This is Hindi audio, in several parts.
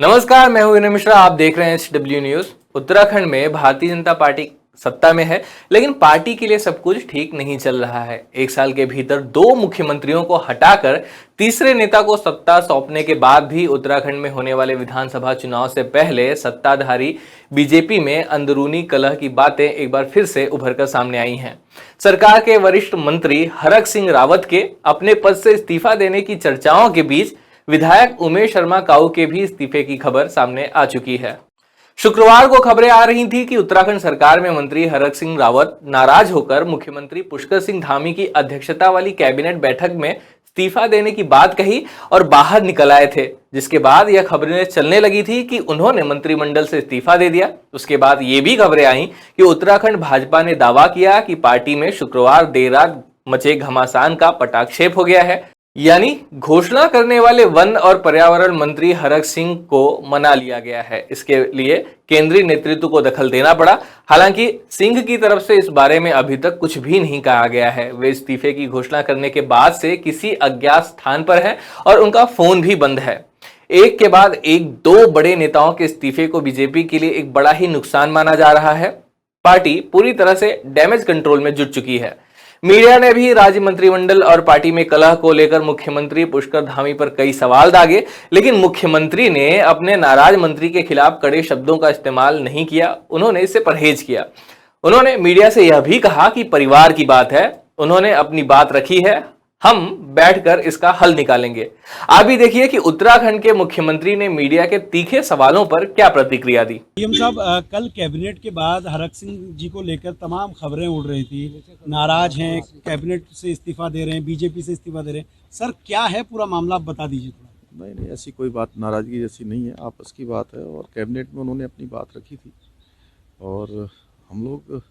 नमस्कार, मैं हूं विनय मिश्रा। आप देख रहे हैं HW न्यूज। उत्तराखंड में भारतीय जनता पार्टी सत्ता में है, लेकिन पार्टी के लिए सब कुछ ठीक नहीं चल रहा है। एक साल के भीतर 2 मुख्यमंत्रियों को हटाकर तीसरे नेता को सत्ता सौंपने के बाद भी उत्तराखंड में होने वाले विधानसभा चुनाव से पहले सत्ताधारी बीजेपी में अंदरूनी कलह की बातें एक बार फिर से उभरकर सामने आई हैं। सरकार के वरिष्ठ मंत्री हरक सिंह रावत के अपने पद से इस्तीफा देने की चर्चाओं के बीच विधायक उमेश शर्मा काऊ के भी इस्तीफे की खबर सामने आ चुकी है। शुक्रवार को खबरें आ रही थी कि उत्तराखंड सरकार में मंत्री हरक सिंह रावत नाराज होकर मुख्यमंत्री पुष्कर सिंह धामी की अध्यक्षता वाली कैबिनेट बैठक में इस्तीफा देने की बात कही और बाहर निकल आए थे, जिसके बाद यह खबरें चलने लगी थी कि उन्होंने मंत्रिमंडल से इस्तीफा दे दिया। उसके बाद ये भी खबरें आई कि उत्तराखंड भाजपा ने दावा किया कि पार्टी में शुक्रवार देर रात मचे घमासान का पटाक्षेप हो गया है, यानी घोषणा करने वाले वन और पर्यावरण मंत्री हरक सिंह को मना लिया गया है। इसके लिए केंद्रीय नेतृत्व को दखल देना पड़ा। हालांकि सिंह की तरफ से इस बारे में अभी तक कुछ भी नहीं कहा गया है। वे इस्तीफे की घोषणा करने के बाद से किसी अज्ञात स्थान पर हैं और उनका फोन भी बंद है। एक के बाद एक 2 बड़े नेताओं के इस्तीफे को बीजेपी के लिए एक बड़ा ही नुकसान माना जा रहा है। पार्टी पूरी तरह से डैमेज कंट्रोल में जुट चुकी है। मीडिया ने भी राज्य मंत्रिमंडल और पार्टी में कलह को लेकर मुख्यमंत्री पुष्कर धामी पर कई सवाल दागे, लेकिन मुख्यमंत्री ने अपने नाराज मंत्री के खिलाफ कड़े शब्दों का इस्तेमाल नहीं किया। उन्होंने इससे परहेज किया। उन्होंने मीडिया से यह भी कहा कि परिवार की बात है, उन्होंने अपनी बात रखी है, हम बैठकर इसका हल निकालेंगे। आप भी देखिए कि उत्तराखंड के मुख्यमंत्री ने मीडिया के तीखे सवालों पर क्या प्रतिक्रिया दी। सीएम साहब, कल कैबिनेट के बाद हरक सिंह जी को लेकर तमाम खबरें उड़ रही थी, नाराज हैं, कैबिनेट से इस्तीफा दे रहे हैं, बीजेपी से इस्तीफा दे रहे हैं। सर, क्या है पूरा मामला, आप बता दीजिए थोड़ा। नहीं, ऐसी कोई बात नाराज़गी जैसी नहीं है, आपस की बात है और कैबिनेट में उन्होंने अपनी बात रखी थी और हम लोग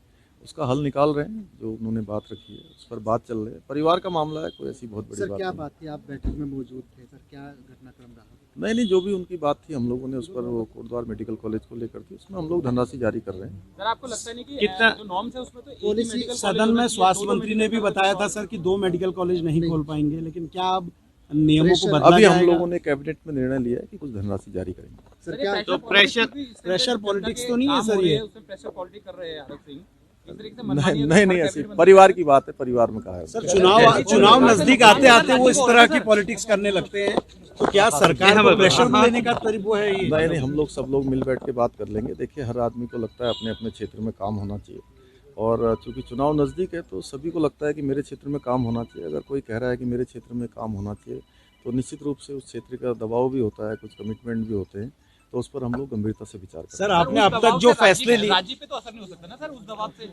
उसका हल निकाल रहे हैं। जो उन्होंने बात रखी है उस पर बात चल रही है। परिवार का मामला है, कोई ऐसी बहुत बड़ी बात क्या बात थी? आप बैठक में मौजूद थे सर, क्या घटनाक्रम रहा? नहीं, जो भी उनकी बात थी हम लोगों ने उस पर, वो कोटद्वार मेडिकल कॉलेज को लेकर थी, उसमें हम लोग धनराशि जारी कर रहे हैं। सर, आपको लगता नहीं कि कितना जो नॉर्म्स है उसमें तो पुलिस सदन में स्वास्थ्य मंत्री ने भी बताया था सर कि 2 मेडिकल कॉलेज नहीं खोल पाएंगे, लेकिन क्या अब नियमों को बदला अभी हम जाएगा? लोगों ने कैबिनेट में निर्णय लिया है कि कुछ धनराशि जारी करेंगे। सर, क्या तो प्रेशर पॉलिटिक्स तो नहीं है सर? ये उसमें प्रेशर पॉलिटिक्स कर रहे हैं हरक सिंह। नहीं, ऐसी परिवार की बात है, परिवार में कहा है। सर, चुनाव नजदीक आते आते वो इस तरह की पॉलिटिक्स करने लगते हैं, तो क्या सरकार को प्रेशर में लेने का तरीका है ये? नहीं, हम लोग सब लोग मिल बैठ के बात कर लेंगे। देखिए, हर आदमी को लगता है अपने अपने क्षेत्र में काम होना चाहिए और चूंकि चुनाव नज़दीक है तो सभी को लगता है कि मेरे क्षेत्र में काम होना चाहिए। अगर कोई कह रहा है कि मेरे क्षेत्र में काम होना चाहिए तो निश्चित रूप से उस क्षेत्र का दबाव भी होता है, कुछ कमिटमेंट भी होते हैं, तो उस पर हम लोग गंभीरता से विचार करें। सर, आपने अब तक जो फैसले लिए, राज्य पे तो असर नहीं हो सकता ना सर उस दबाव से?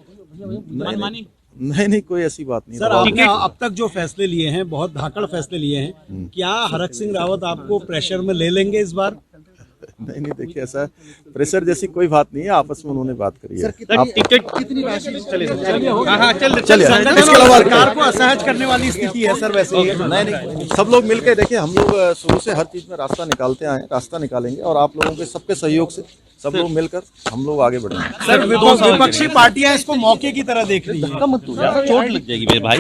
नहीं, कोई ऐसी बात नहीं। सर, आपने अब तक जो फैसले लिए हैं, बहुत धाकड़ फैसले लिए हैं, क्या हरक सिंह रावत आपको प्रेशर में ले लेंगे इस बार? नहीं, देखिए, ऐसा प्रेशर जैसी कोई बात नहीं है, आपस में उन्होंने बात करी है। आप कितनी राशि? चलिए, सरकार को असहज करने वाली स्थिति है सर वैसे ही। नहीं, सब लोग मिलकर देखिए, हम लोग शुरू से हर चीज में रास्ता निकालते आए, रास्ता निकालेंगे और आप लोगों के सबके सहयोग से सब लोग मिलकर हम लोग आगे बढ़ेंगे। सर, विपक्षी पार्टियां इसको मौके की तरह देख रही हैं। चोट लग जाएगी मेरे भाई।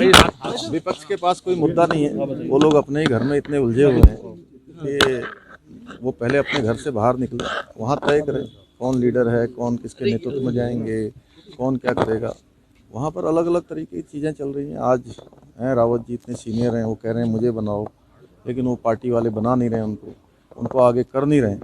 विपक्ष के पास कोई मुद्दा नहीं है, वो लोग अपने ही घर में इतने उलझे हुए हैं कि वो पहले अपने घर से बाहर निकले, वहाँ तय करें कौन लीडर है, कौन किसके नेतृत्व में जाएंगे, कौन क्या करेगा। वहाँ पर अलग अलग तरीके की चीज़ें चल रही हैं। आज हैं रावत जी, इतने सीनियर हैं, वो कह रहे हैं मुझे बनाओ, लेकिन वो पार्टी वाले बना नहीं रहे, उनको आगे कर नहीं रहे,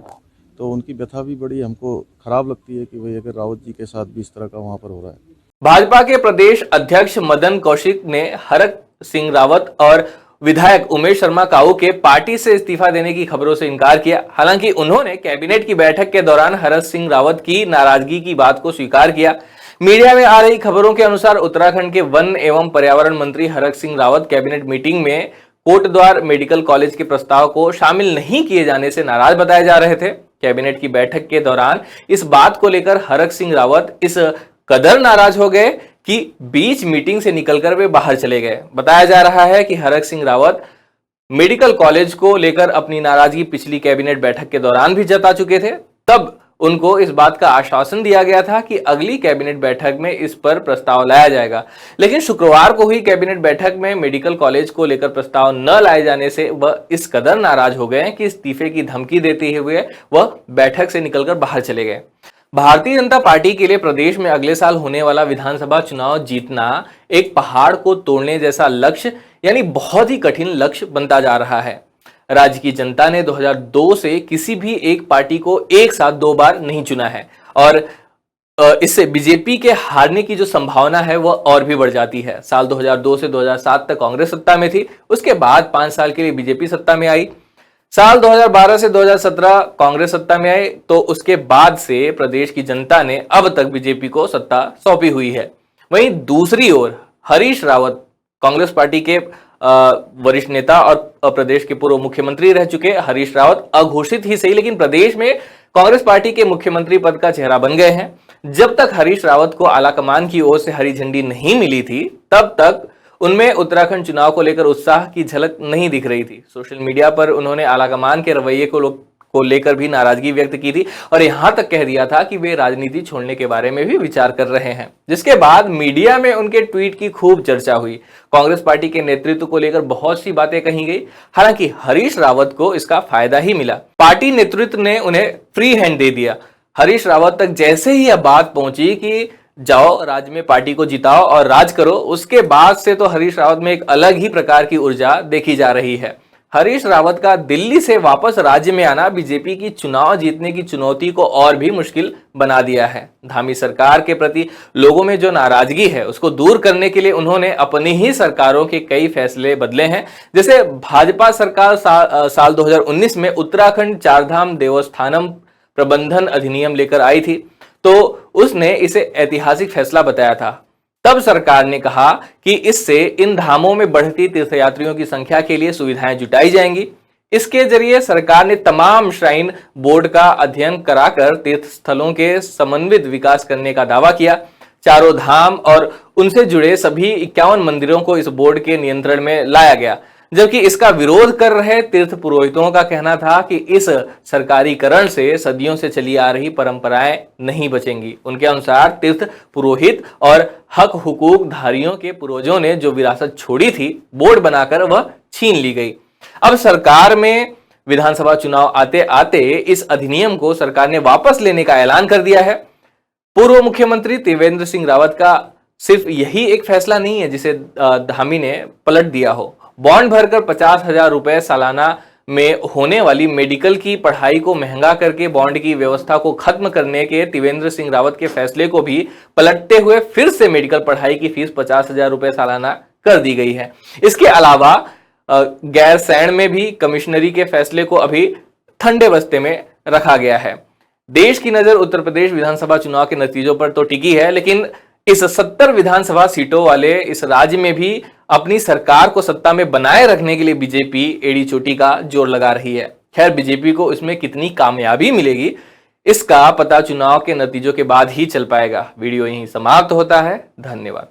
तो उनकी व्यथा भी बड़ी हमको खराब लगती है कि भाई अगर रावत जी के साथ भी इस तरह का वहाँ पर हो रहा है। भाजपा के प्रदेश अध्यक्ष मदन कौशिक ने हरक सिंह रावत और विधायक उमेश शर्मा काऊ के पार्टी से इस्तीफा देने की खबरों से इनकार किया। हालांकि उन्होंने कैबिनेट की बैठक के दौरान हरक सिंह रावत की नाराजगी की बात को स्वीकार किया। मीडिया में आ रही खबरों के अनुसार उत्तराखंड के वन एवं पर्यावरण मंत्री हरक सिंह रावत कैबिनेट मीटिंग में कोटद्वार मेडिकल कॉलेज के प्रस्ताव को शामिल नहीं किए जाने से नाराज बताए जा रहे थे। कैबिनेट की बैठक के दौरान इस बात को लेकर हरक सिंह रावत इस कदर नाराज हो गए कि बीच मीटिंग से निकलकर वे बाहर चले गए। बताया जा रहा है कि हरक सिंह रावत मेडिकल कॉलेज को लेकर अपनी नाराजगी पिछली कैबिनेट बैठक के दौरान भी जता चुके थे। तब उनको इस बात का आश्वासन दिया गया था कि अगली कैबिनेट बैठक में इस पर प्रस्ताव लाया जाएगा। लेकिन शुक्रवार को हुई कैबिनेट बैठक में मेडिकल कॉलेज को लेकर प्रस्ताव न लाए जाने से वह इस कदर नाराज हो गए कि इस्तीफे की धमकी देते हुए वह बैठक से निकलकर बाहर चले गए। भारतीय जनता पार्टी के लिए प्रदेश में अगले साल होने वाला विधानसभा चुनाव जीतना एक पहाड़ को तोड़ने जैसा लक्ष्य यानी बहुत ही कठिन लक्ष्य बनता जा रहा है। राज्य की जनता ने 2002 से किसी भी एक पार्टी को एक साथ 2 बार नहीं चुना है और इससे बीजेपी के हारने की जो संभावना है वह और भी बढ़ जाती है। साल 2002 से 2007 तक कांग्रेस सत्ता में थी, उसके बाद 5 साल के लिए बीजेपी सत्ता में आई। साल 2012 से 2017 कांग्रेस सत्ता में आए, तो उसके बाद से प्रदेश की जनता ने अब तक बीजेपी को सत्ता सौंपी हुई है। वहीं दूसरी ओर हरीश रावत कांग्रेस पार्टी के वरिष्ठ नेता और प्रदेश के पूर्व मुख्यमंत्री रह चुके हरीश रावत अघोषित ही सही लेकिन प्रदेश में कांग्रेस पार्टी के मुख्यमंत्री पद का चेहरा बन गए हैं। जब तक हरीश रावत को आलाकमान की ओर से हरी झंडी नहीं मिली थी तब तक उनमें उत्तराखंड चुनाव को लेकर उत्साह की झलक नहीं दिख रही थी। सोशल मीडिया पर उन्होंने आलाकमान के रवैये को लेकर भी नाराजगी व्यक्त की थी और यहां तक कह दिया था कि वे राजनीति छोड़ने के बारे में भी विचार कर रहे हैं। जिसके बाद मीडिया में उनके ट्वीट की खूब चर्चा हुई। कांग्रेस पार्टी के नेतृत्व को लेकर बहुत सी बातें कही गई, हालांकि हरीश रावत को इसका फायदा ही मिला। पार्टी नेतृत्व ने उन्हें फ्री हैंड दे दिया। हरीश रावत तक जैसे ही यह बात पहुंची कि जाओ राज्य में पार्टी को जिताओ और राज करो, उसके बाद से तो हरीश रावत में एक अलग ही प्रकार की ऊर्जा देखी जा रही है। हरीश रावत का दिल्ली से वापस राज्य में आना बीजेपी की चुनाव जीतने की चुनौती को और भी मुश्किल बना दिया है। धामी सरकार के प्रति लोगों में जो नाराजगी है उसको दूर करने के लिए उन्होंने अपनी ही सरकारों के कई फैसले बदले हैं। जैसे भाजपा सरकार साल 2019 में उत्तराखंड चारधाम देवस्थानम प्रबंधन अधिनियम लेकर आई थी, तो उसने इसे ऐतिहासिक फैसला बताया था। तब सरकार ने कहा कि इससे इन धामों में बढ़ती तीर्थयात्रियों की संख्या के लिए सुविधाएं जुटाई जाएंगी। इसके जरिए सरकार ने तमाम श्राइन बोर्ड का अध्ययन कराकर तीर्थ स्थलों के समन्वित विकास करने का दावा किया। चारों धाम और उनसे जुड़े सभी 51 मंदिरों को इस बोर्ड के नियंत्रण में लाया गया, जबकि इसका विरोध कर रहे तीर्थ पुरोहितों का कहना था कि इस सरकारीकरण से सदियों से चली आ रही परंपराएं नहीं बचेंगी। उनके अनुसार तीर्थ पुरोहित और हक हुकूक धारियों के पूर्वजों ने जो विरासत छोड़ी थी बोर्ड बनाकर वह छीन ली गई। अब सरकार में विधानसभा चुनाव आते आते इस अधिनियम को सरकार ने वापस लेने का ऐलान कर दिया है। पूर्व मुख्यमंत्री त्रिवेंद्र सिंह रावत का सिर्फ यही एक फैसला नहीं है जिसे धामी ने पलट दिया हो। बॉन्ड भरकर 50,000 रुपए सालाना में होने वाली मेडिकल की पढ़ाई को महंगा करके बॉन्ड की व्यवस्था को खत्म करने के त्रिवेंद्र सिंह रावत के फैसले को भी पलटते हुए फिर से मेडिकल पढ़ाई की फीस 50,000 रुपए सालाना कर दी गई है। इसके अलावा गैरसैंण में भी कमिश्नरी के फैसले को अभी ठंडे बस्ते में रखा गया है। देश की नजर उत्तर प्रदेश विधानसभा चुनाव के नतीजों पर तो टिकी है, लेकिन इस 70 विधानसभा सीटों वाले इस राज्य में भी अपनी सरकार को सत्ता में बनाए रखने के लिए बीजेपी एड़ी चोटी का जोर लगा रही है। खैर, बीजेपी को इसमें कितनी कामयाबी मिलेगी इसका पता चुनाव के नतीजों के बाद ही चल पाएगा। वीडियो यहीं समाप्त होता है। धन्यवाद।